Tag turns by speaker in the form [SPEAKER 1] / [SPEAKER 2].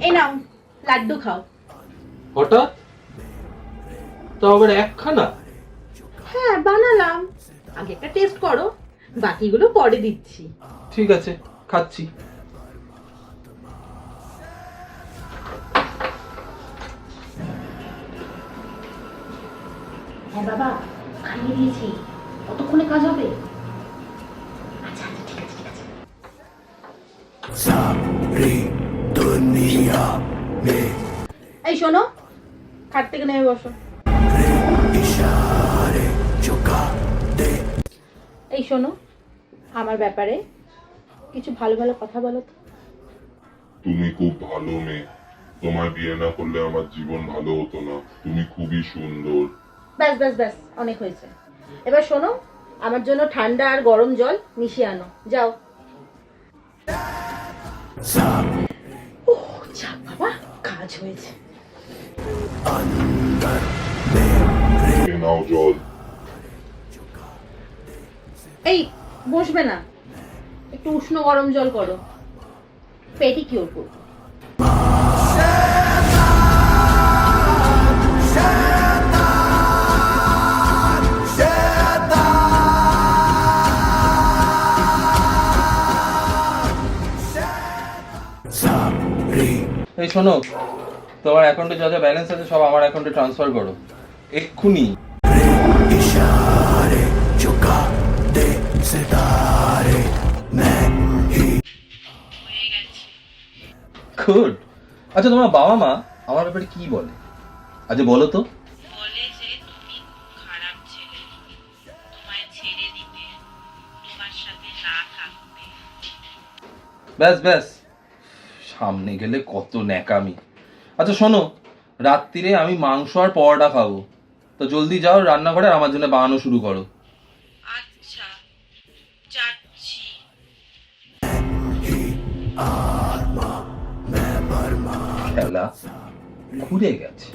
[SPEAKER 1] এই নাও লাড্ডু খাও।
[SPEAKER 2] হঠাৎ তো আবার একখানা?
[SPEAKER 1] হ্যাঁ বানালাম, আগে একটা টেস্ট করো, বাকিগুলো পরে দিচ্ছি।
[SPEAKER 2] ঠিক আছে, খাচ্ছি।
[SPEAKER 1] হ্যাঁ বাবা, খাইয়ে দিয়েছি, কতক্ষণে কাজ হবে? আচ্ছা আচ্ছা, ঠিক আছে ঠিক আছে। এই শোনো, খাট থেকে নেমে বসো। এই শোনো, আমার ব্যাপারে কিছু ভালো ভালো কথা বলো তো।
[SPEAKER 3] তুমি খুব ভালো মেয়ে, তোমার বিয়ে না করলে আমার জীবন ভালো হতো না। তুমি খুবই সুন্দর।
[SPEAKER 1] ব্যাস ব্যাস ব্যাস, অনেক হয়েছে। এবার শোনো, আমার জন্য ঠান্ডা আর গরম জল মিশিয়ে আনো, যাও। ওহ যাক বাবা, কাজ হয়েছে।
[SPEAKER 3] এই নাও জল।
[SPEAKER 1] এই বসবে না, একটু উষ্ণ গরম জল করো, পেডিকিউর করো।
[SPEAKER 2] এই শোনো, তোমার অ্যাকাউন্টে যা যা ব্যালেন্স আছে সব আমার অ্যাকাউন্টে ট্রান্সফার করো এক্ষুনি। গুড। আচ্ছা, তোমার বাবা মা আমার ব্যাপারে কি বলে? আচ্ছা বলো তো।
[SPEAKER 4] বলে যে তুমি খুব খারাপ ছেলে, তোমায় ছেড়ে দিতে, তোমার সাথে না থাকতে।
[SPEAKER 2] ব্যাস ব্যাস, সামনে গেলে কত ন্যাকামি। আচ্ছা শোনো, রাত্রিরে আমি মাংস আর পরোটা খাবো, তো জলদি যাও রান্নাঘরে আর আমার জন্য বানানো শুরু করো।
[SPEAKER 4] আচ্ছা যাচ্ছি।
[SPEAKER 2] খেলা ঘুরে গেছে।